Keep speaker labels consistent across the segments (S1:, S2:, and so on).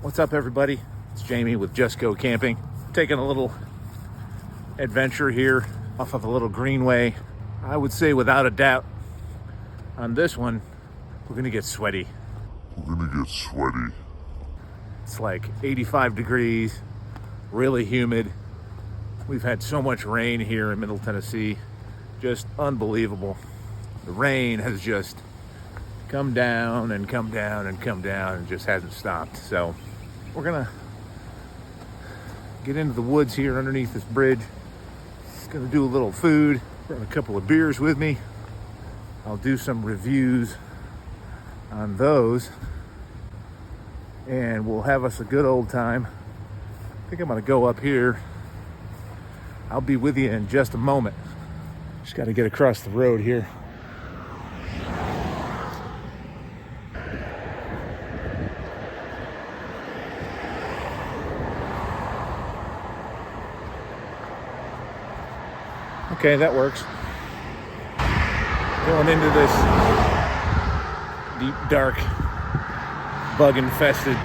S1: What's up, everybody? It's Jamie with Just Go Camping. Taking a little adventure here off of a little greenway. I would say without a doubt on this one, we're gonna get sweaty. It's like 85 degrees, really humid. We've had so much rain here in Middle Tennessee, just unbelievable. The rain has just come down and come down and come down and just hasn't stopped. So we're gonna get into the woods here underneath this bridge. Just gonna do a little food, brought a couple of beers with me. I'll do some reviews on those and we'll have us a good old time. I think I'm gonna go up here. I'll be with you in just a moment. Just gotta get across the road here. Okay, that works. Going into this deep, dark, bug-infested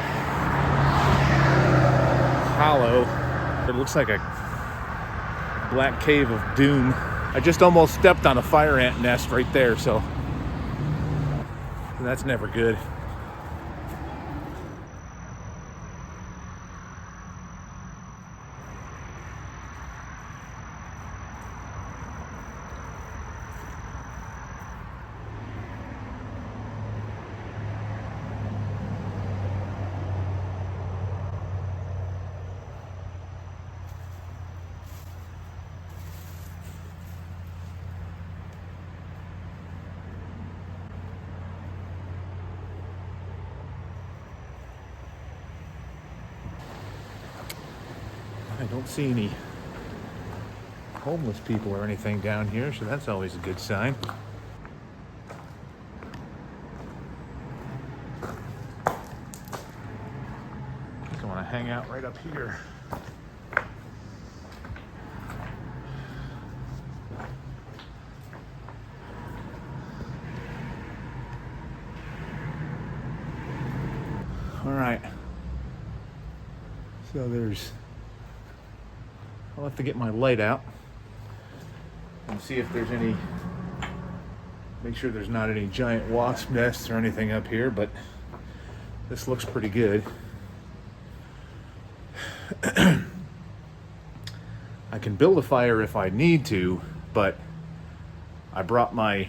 S1: hollow. It looks like a black cave of doom. I just almost stepped on a fire ant nest right there, so that's never good. I don't see any homeless people or anything down here, so that's always a good sign. I think I want to hang out right up here. All right. So I'll have to get my light out and see if there's any, make sure there's not any giant wasp nests or anything up here, but this looks pretty good. I can build a fire if I need to, but I brought my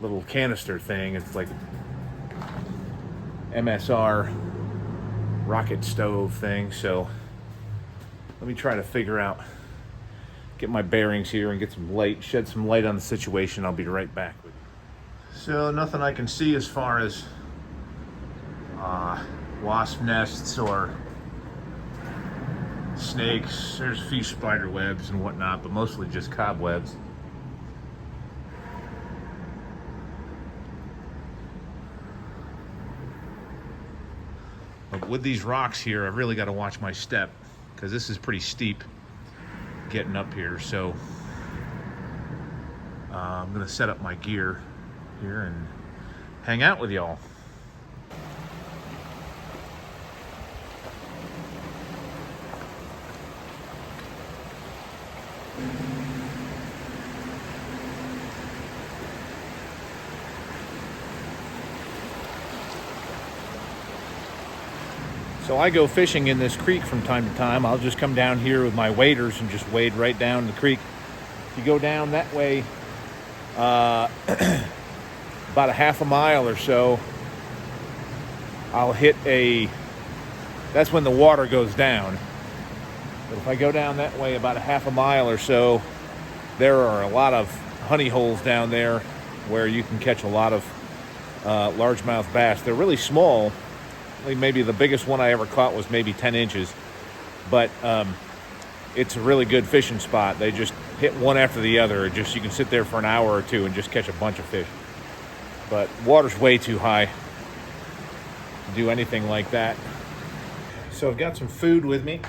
S1: little canister thing. It's like MSR rocket stove thing, so let me try to figure out, get my bearings here and get some light, shed some light on the situation. I'll be right back with you. So nothing I can see as far as wasp nests or snakes. There's a few spider webs and whatnot, but mostly just cobwebs. But with these rocks here, I've really got to watch my step, because this is pretty steep getting up here. So I'm gonna set up my gear here and hang out with y'all. So I go fishing in this creek from time to time. I'll just come down here with my waders and just wade right down the creek. If you go down that way about a half a mile or so, I'll hit that's when the water goes down. But if I go down that way about a half a mile or so, there are a lot of honey holes down there where you can catch a lot of largemouth bass. They're really small. Maybe the biggest one I ever caught was maybe 10 inches, but it's a really good fishing spot. They just hit one after the other. You can sit there for an hour or two and just catch a bunch of fish. But water's way too high to do anything like that. So I've got some food with me.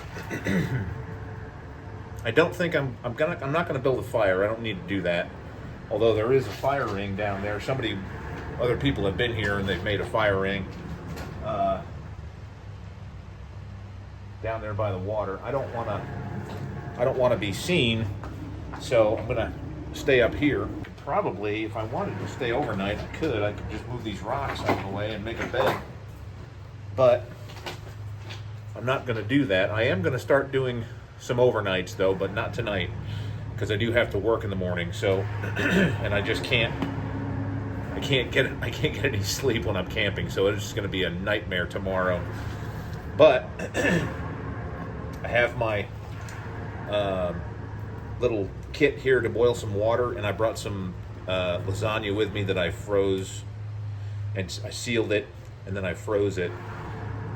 S1: I don't think I'm not gonna build a fire. I don't need to do that. Although there is a fire ring down there. Other people have been here and they've made a fire ring. down there by the water. I don't want to be seen, so I'm gonna stay up here. Probably, if I wanted to stay overnight, I could just move these rocks out of the way and make a bed. But I'm not gonna do that. I am gonna start doing some overnights though, but not tonight, because I do have to work in the morning. So, and I just can't get any sleep when I'm camping. So it's just gonna be a nightmare tomorrow. But I have my little kit here to boil some water, and I brought some lasagna with me that I froze, and I sealed it, and then I froze it,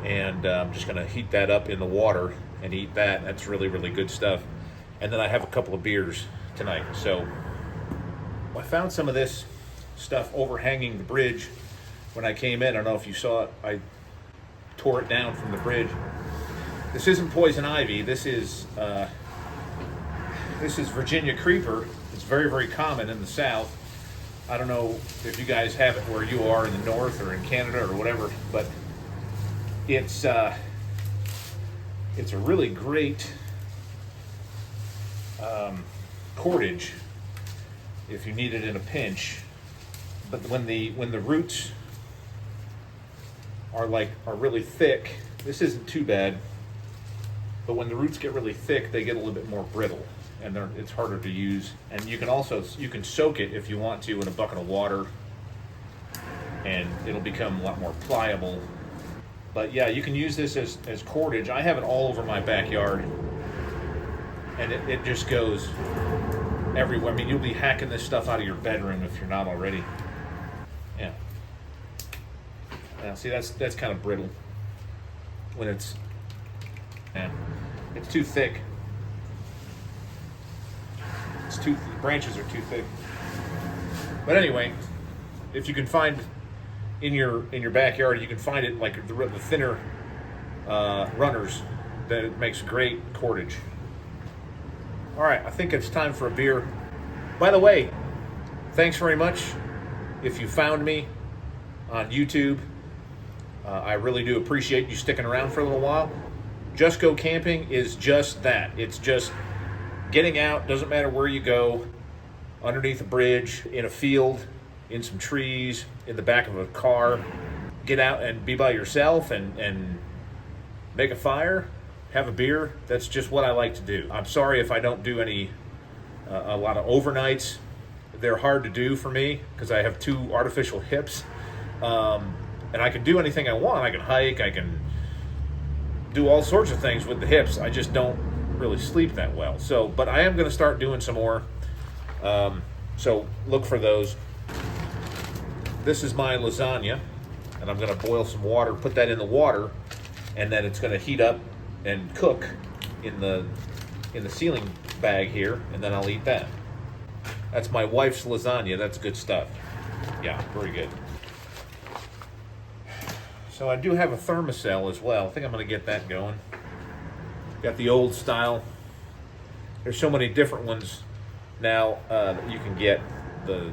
S1: and I'm just gonna heat that up in the water and eat that. That's really, really good stuff. And then I have a couple of beers tonight. So I found some of this stuff overhanging the bridge when I came in. I don't know if you saw it. I tore it down from the bridge. This isn't poison ivy. This is Virginia creeper. It's very, very common in the South. I don't know if you guys have it where you are in the North or in Canada or whatever, but it's a really great cordage if you need it in a pinch. But when the roots are really thick, this isn't too bad. But when the roots get really thick, they get a little bit more brittle, and it's harder to use. And you can soak it if you want to in a bucket of water, and it'll become a lot more pliable. But yeah, you can use this as cordage. I have it all over my backyard, and it just goes everywhere. I mean, you'll be hacking this stuff out of your bedroom if you're not already. Yeah. Now, see, that's kind of brittle when it's too thick. The branches are too thick. But anyway, if you can find in your backyard, you can find it like the thinner runners, that it makes great cordage. All right, I think it's time for a beer. By the way, thanks very much if you found me on YouTube. I really do appreciate you sticking around for a little while. Just Go Camping is just that. It's just getting out, doesn't matter where you go, underneath a bridge, in a field, in some trees, in the back of a car. Get out and be by yourself and make a fire, have a beer. That's just what I like to do. I'm sorry if I don't do a lot of overnights. They're hard to do for me because I have two artificial hips. And I can do anything I want. I can hike, I can do all sorts of things with the hips. I just don't really sleep that well. So, but I am going to start doing some more. So look for those. This is my lasagna, and I'm going to boil some water, put that in the water, and then it's going to heat up and cook in the sealing bag here, and then I'll eat that. That's my wife's lasagna. That's good stuff. Yeah, very good. So I do have a thermocell as well. I think I'm going to get that going. Got the old style. There's so many different ones now that you can get. They're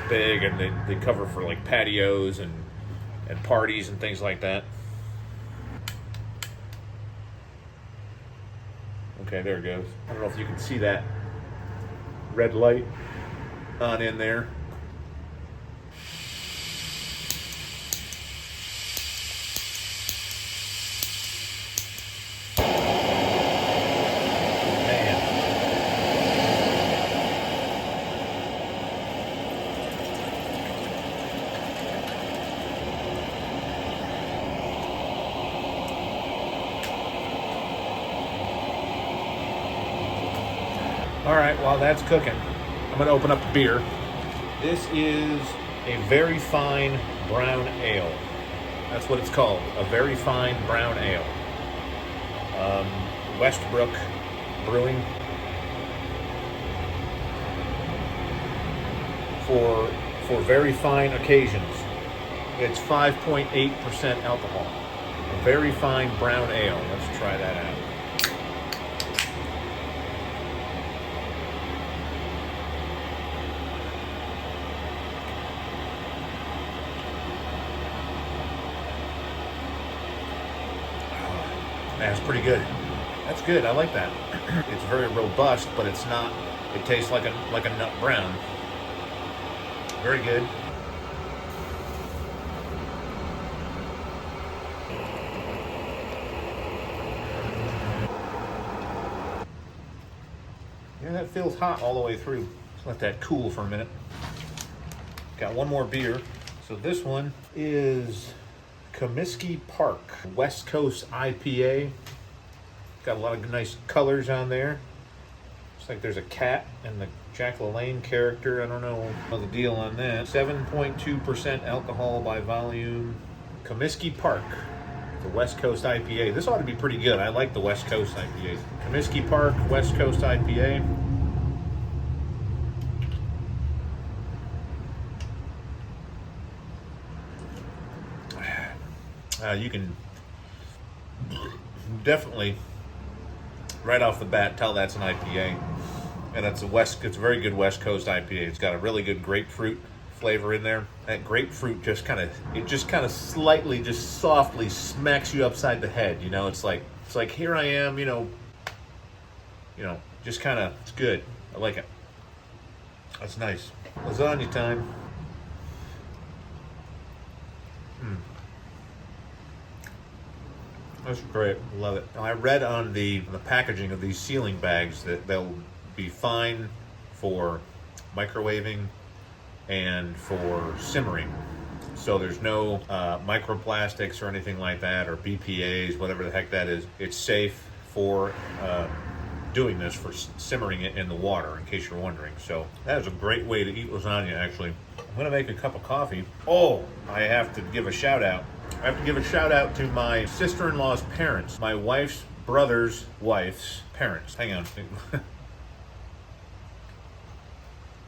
S1: big, and they cover for like patios and parties and things like that. Okay, there it goes. I don't know if you can see that red light on in there. All right, while that's cooking, I'm going to open up the beer. This is a very fine brown ale. That's what it's called, a very fine brown ale. Westbrook Brewing. For very fine occasions. It's 5.8% alcohol. A very fine brown ale. Let's try that out. That's pretty good. That's good. I like that. It's very robust, but it's not. It tastes like a nut brown. Very good. Yeah, that feels hot all the way through. Let's let that cool for a minute. Got one more beer. So this one is Comiskey Park West Coast IPA. Got a lot of nice colors on there. Looks like there's a cat and the Jack LaLanne character. I don't know the deal on that. 7.2% alcohol by volume. Comiskey Park, the West Coast IPA. This ought to be pretty good. I like the West Coast IPAs. Comiskey Park West Coast IPA. You can definitely, right off the bat, tell that's an IPA, and it's a very good West Coast IPA. It's got a really good grapefruit flavor in there. That grapefruit just kind of slightly, just softly smacks you upside the head. You know, it's like here I am. You know, just kind of, it's good. I like it. That's nice. Lasagna time. That's great. Love it. I read on the packaging of these sealing bags that they'll be fine for microwaving and for simmering. So there's no microplastics or anything like that, or BPAs, whatever the heck that is. It's safe for doing this, for simmering it in the water, in case you're wondering. So that is a great way to eat lasagna, actually. I'm going to make a cup of coffee. Oh, I have to give a shout out. I have to give a shout out to my sister-in-law's parents, my wife's brother's wife's parents. Hang on.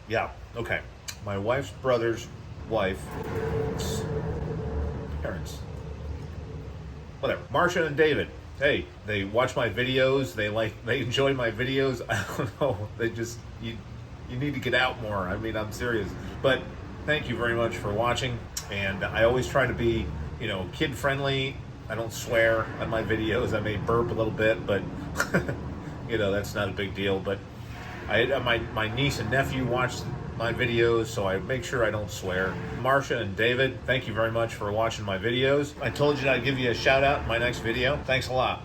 S1: Yeah, okay. My wife's brother's wife's parents. Whatever. Marcia and David. Hey, they watch my videos. They enjoy my videos. I don't know. You need to get out more. I mean, I'm serious. But thank you very much for watching. And I always try to be, kid friendly. I don't swear on my videos. I may burp a little bit, but that's not a big deal. But my niece and nephew watch my videos, so I make sure I don't swear. Marcia and David, thank you very much for watching my videos. I told you that I'd give you a shout out in my next video. Thanks a lot.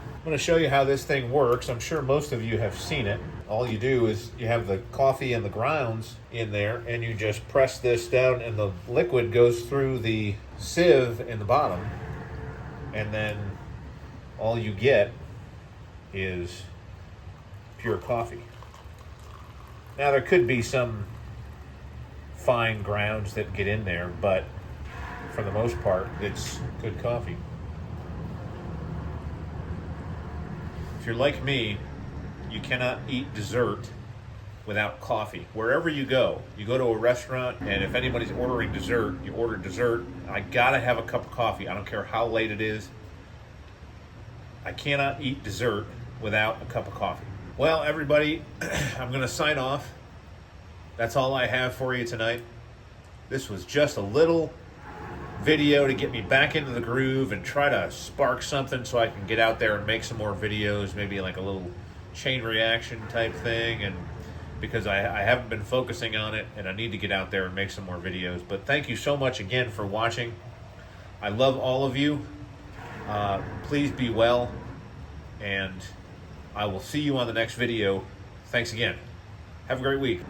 S1: I'm going to show you how this thing works. I'm sure most of you have seen it. All you do is you have the coffee and the grounds in there, and you just press this down, and the liquid goes through the sieve in the bottom, and then all you get is pure coffee. Now, there could be some fine grounds that get in there, but for the most part, it's good coffee. If you're like me, you cannot eat dessert without coffee. Wherever you go to a restaurant, and if anybody's ordering dessert, you order dessert, I gotta have a cup of coffee. I don't care how late it is. I cannot eat dessert without a cup of coffee. Well, everybody, I'm gonna sign off. That's all I have for you tonight. This was just a little video to get me back into the groove and try to spark something so I can get out there and make some more videos, maybe like a little chain reaction type thing, and because I haven't been focusing on it, and I need to get out there and make some more videos. But thank you so much again for watching. I love all of you. Please be well, and I will see you on the next video. Thanks again. Have a great week.